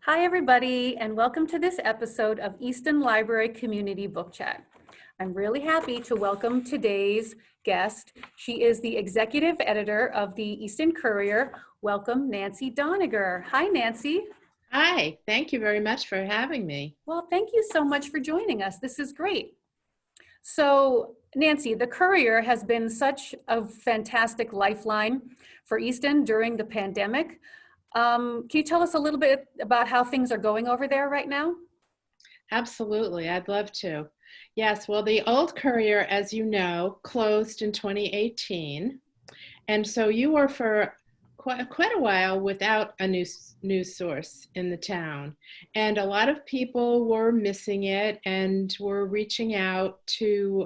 Hi, everybody, and welcome to this episode of Easton Library Community Book Chat. I'm really happy to welcome today's guest. She is the executive editor of the Easton Courier. Welcome, Nancy Doniger. Hi, Nancy. Hi, thank you very much for having me. Well, thank you so much for joining us. This is great. So, Nancy, the Courier has been such a fantastic lifeline for Easton during the pandemic. Can you tell us a little bit about how things are going over there right now? Absolutely, I'd love to. Yes, well, the old Courier, as you know, closed in 2018. And so you were for quite a while without a news source in the town. And a lot of people were missing it and were reaching out to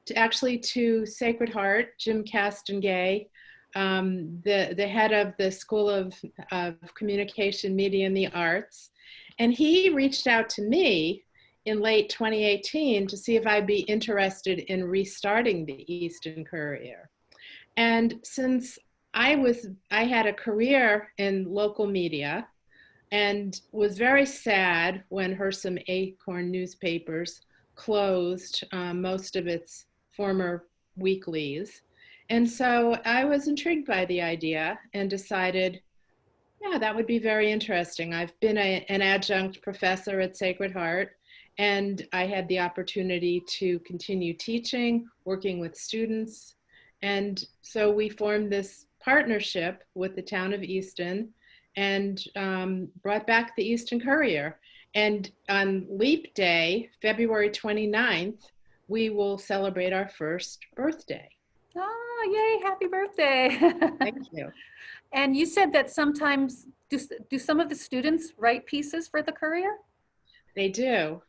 Sacred Heart, Jim Castengay, the head of the School of Communication, Media, and the Arts. And he reached out to me in late 2018 to see if I'd be interested in restarting the Easton Courier. And since I had a career in local media and was very sad when Hersom Acorn newspapers closed most of its former weeklies. And so I was intrigued by the idea and decided, yeah, that would be very interesting. I've been an adjunct professor at Sacred Heart, and I had the opportunity to continue teaching, working with students. And so we formed this partnership with the town of Easton and brought back the Easton Courier. And on Leap Day, February 29th, we will celebrate our first birthday. Oh, yay, happy birthday. Thank you. And you said that sometimes, do some of the students write pieces for the Courier? They do.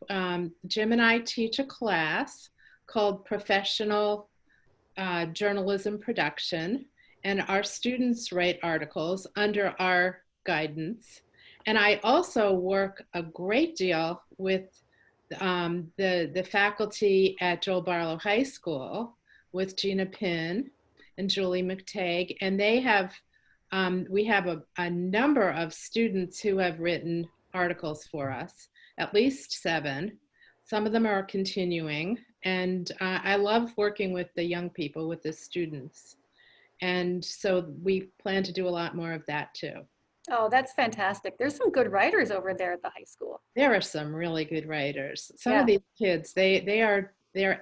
Jim and I teach a class called Professional Journalism Production, and our students write articles under our guidance. And I also work a great deal with the faculty at Joel Barlow High School with Gina Pinn and Julie McTagg, and we have a number of students who have written articles for us, at least 7. Some of them are continuing, and I love working with the young people, with the students. And so we plan to do a lot more of that too. Oh, that's fantastic. There's some good writers over there at the high school. There are some really good writers. Some Yeah. of these kids, they're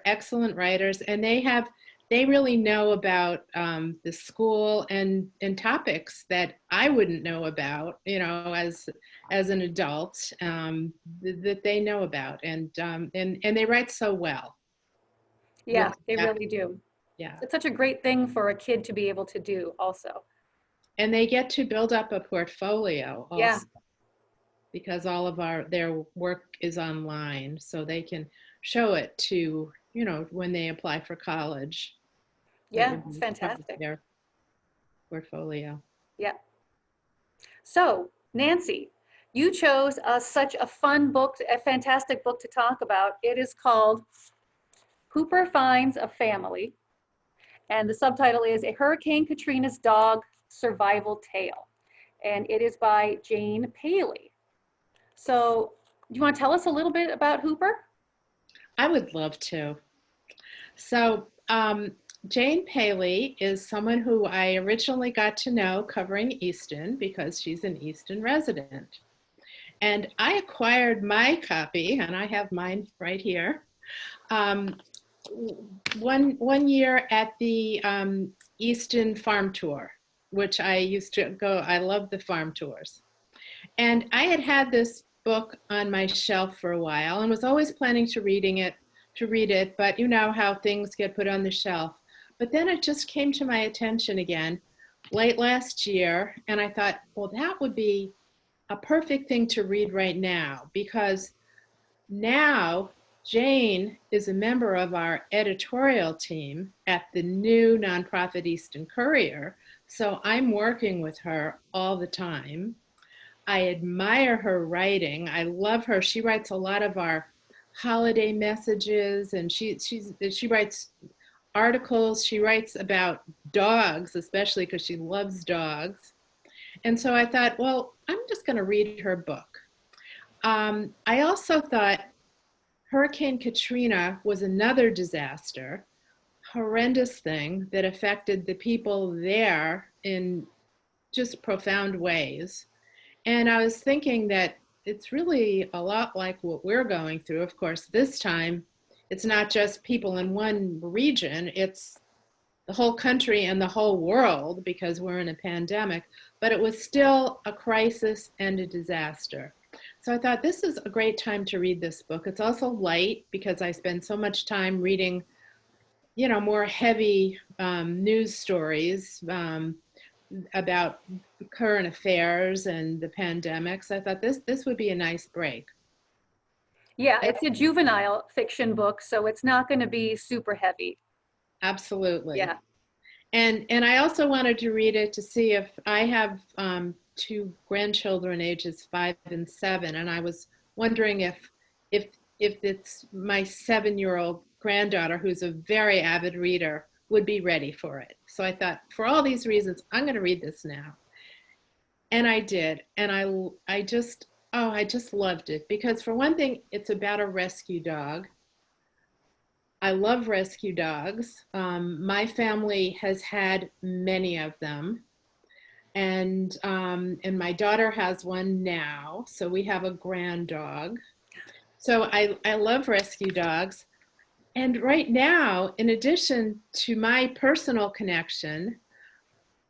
excellent writers, and they really know about the school and topics that I wouldn't know about, as an adult, that they know about, and they write so well. Yeah, they really do. Yeah, It's such a great thing for a kid to be able to do also. and they get to build up a portfolio also, Yeah, because all of their work is online, so they can show it to when they apply for college. yeah, it's fantastic. Their portfolio. Yeah. So, Nancy, you chose such a fun book, a fantastic book to talk about. It is called Hooper Finds a Family, and the subtitle is A Hurricane Katrina's Dog Survival Tale, and it is by Jane Paley. So, do you want to tell us a little bit about Hooper? I would love to. So, Jane Paley is someone who I originally got to know covering Easton because she's an Easton resident. And I acquired my copy, and I have mine right here, one year at the Easton farm tour, which I used to go. I love the farm tours. And I had this book on my shelf for a while and was always planning to read it, but you know how things get put on the shelf. But then it just came to my attention again late last year, and I thought, well, that would be a perfect thing to read right now, because now Jane is a member of our editorial team at the new nonprofit Easton Courier, so I'm working with her all the time. I admire her writing. I love her. She writes a lot of our holiday messages, and she writes articles. She writes about dogs, especially because she loves dogs. And so I thought, well, I'm just going to read her book. I also thought Hurricane Katrina was another disaster, horrendous thing that affected the people there in just profound ways. And I was thinking that it's really a lot like what we're going through. Of course, this time it's not just people in one region, it's the whole country and the whole world because we're in a pandemic, but it was still a crisis and a disaster. So I thought this is a great time to read this book. It's also light because I spend so much time reading, more heavy news stories about current affairs and the pandemic. So I thought this would be a nice break. Yeah, it's a juvenile fiction book, so it's not going to be super heavy. Absolutely. Yeah. And I also wanted to read it to see if I have two grandchildren ages 5 and 7, and I was wondering if it's my 7-year-old granddaughter, who's a very avid reader, would be ready for it. So I thought, for all these reasons, I'm going to read this now. And I did, and I just loved it because, for one thing, it's about a rescue dog. I love rescue dogs. My family has had many of them, and my daughter has one now. So we have a grand dog. So I love rescue dogs. And right now, in addition to my personal connection,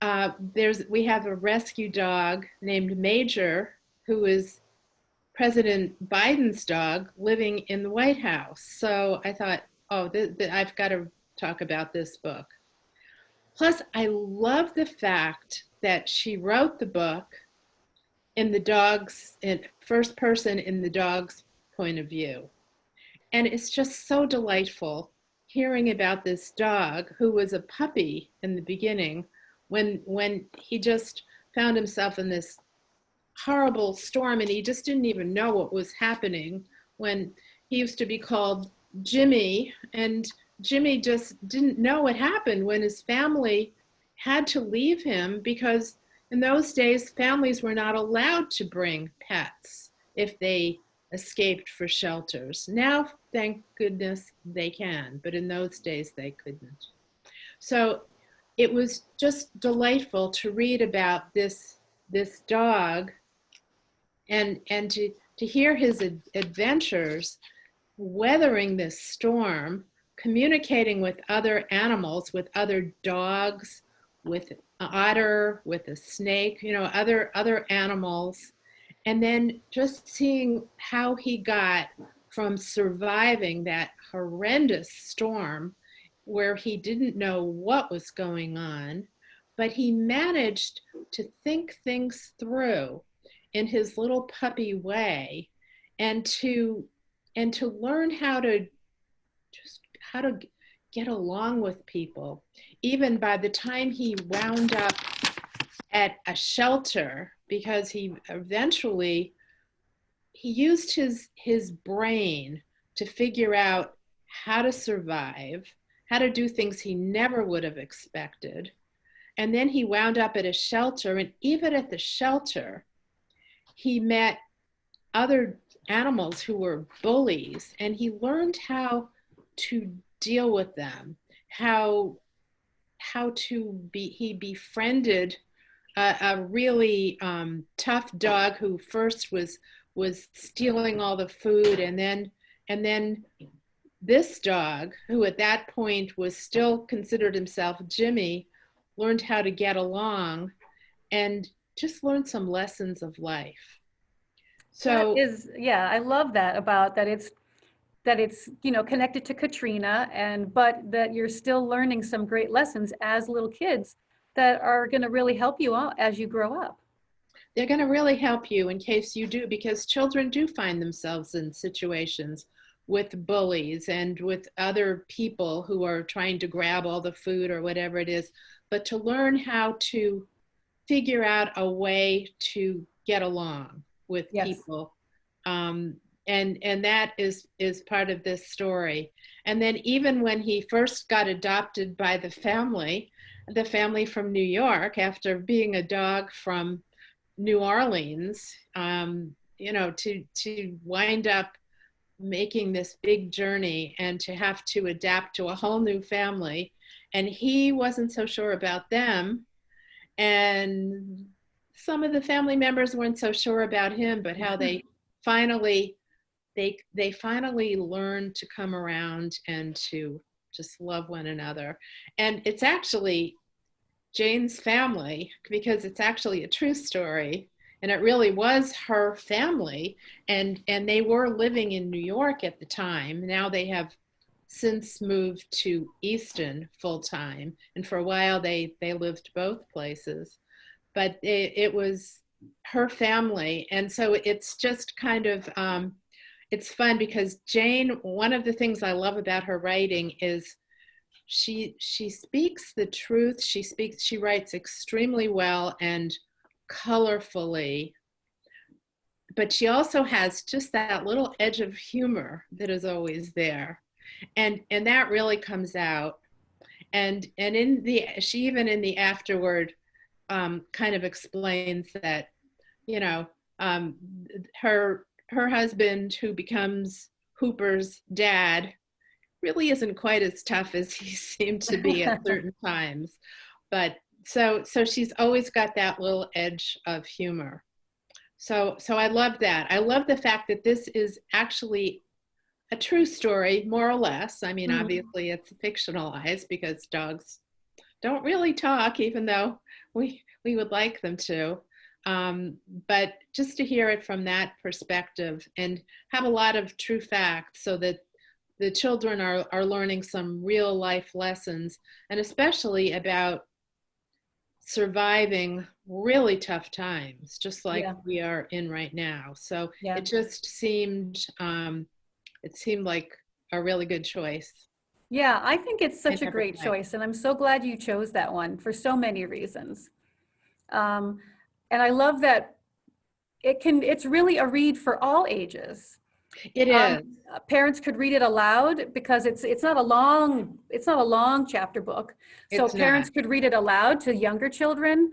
we have a rescue dog named Major, who is President Biden's dog living in the White House. So I thought, oh, I've got to talk about this book. Plus, I love the fact that she wrote the book in first person, in the dog's point of view. And it's just so delightful hearing about this dog who was a puppy in the beginning when he just found himself in this horrible storm and he just didn't even know what was happening, when he used to be called Jimmy, and Jimmy just didn't know what happened when his family had to leave him, because in those days families were not allowed to bring pets if they escaped for shelters. Now, thank goodness, they can, but in those days they couldn't. So it was just delightful to read about this dog and to hear his adventures weathering this storm, communicating with other animals, with other dogs, with an otter, with a snake, other animals, and then just seeing how he got from surviving that horrendous storm where he didn't know what was going on, but he managed to think things through in his little puppy way, and to learn how to get along with people. Even by the time he wound up at a shelter, because he used his brain to figure out how to survive, how to do things he never would have expected. And then he wound up at a shelter, and even at the shelter, he met other animals who were bullies, and he learned how to deal with them, he befriended a really tough dog who first was stealing all the food, and then this dog, who at that point was still considered himself Jimmy, learned how to get along and just learned some lessons of life. So I love that, about that it's connected to Katrina, but that you're still learning some great lessons as little kids that are going to really help you out as you grow up. They're going to really help you in case you do, because children do find themselves in situations with bullies and with other people who are trying to grab all the food or whatever it is, but to learn how to figure out a way to get along with people. And that is part of this story. And then even when he first got adopted by the family from New York, after being a dog from New Orleans, to wind up making this big journey and to have to adapt to a whole new family. And he wasn't so sure about them. And some of the family members weren't so sure about him, but how they finally they finally learned to come around and to just love one another. And it's actually Jane's family, because it's actually a true story, and it really was her family, and they were living in New York at the time. Now they have since moved to Easton full time, and for a while they lived both places. But it was her family, and so it's just kind of it's fun because Jane, one of the things I love about her writing is she speaks the truth. She writes extremely well and colorfully, but she also has just that little edge of humor that is always there, and that really comes out. And in the she even in the afterword kind of explains that, you know, her husband, who becomes Hooper's dad, really isn't quite as tough as he seemed to be at certain times. But so she's always got that little edge of humor. So I love that. I love the fact that this is actually a true story, more or less. I mean, obviously it's fictionalized because dogs don't really talk, even though we would like them to. But just to hear it from that perspective and have a lot of true facts so that the children are learning some real life lessons, and especially about surviving really tough times, just like we are in right now. So it just seemed, it seemed like a really good choice. Yeah, I think it's such a great choice, and I'm so glad you chose that one for so many reasons. And I love that it's really a read for all ages. It is. Parents could read it aloud because it's not a long chapter book. So parents could read it aloud to younger children.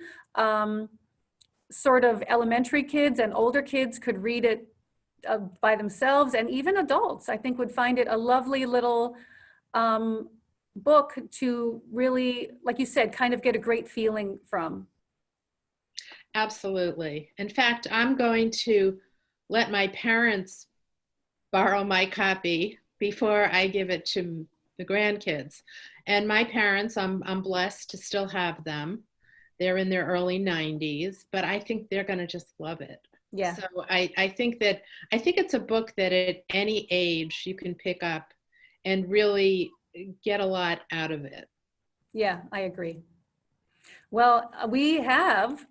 Sort of elementary kids and older kids could read it by themselves, and even adults, I think, would find it a lovely little book to really, like you said, kind of get a great feeling from. Absolutely. In fact, I'm going to let my parents borrow my copy before I give it to the grandkids. And my parents, I'm blessed to still have them. They're in their early 90s, but I think they're going to just love it. Yeah. So I think it's a book that at any age you can pick up and really get a lot out of it. Yeah, I agree. Well, we have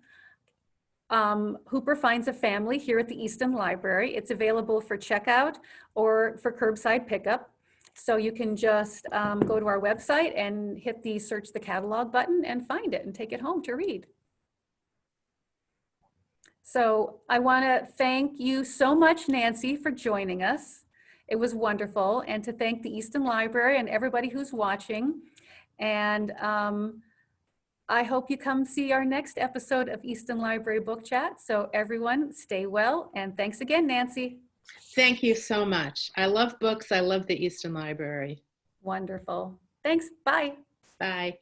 Hooper Finds a Family here at the Easton Library. It's available for checkout or for curbside pickup. So you can just go to our website and hit the search the catalog button and find it and take it home to read. So I want to thank you so much, Nancy, for joining us. It was wonderful. And to thank the Easton Library and everybody who's watching. And I hope you come see our next episode of Easton Library Book Chat. So everyone, stay well. And thanks again, Nancy. Thank you so much. I love books. I love the Easton Library. Wonderful. Thanks. Bye. Bye.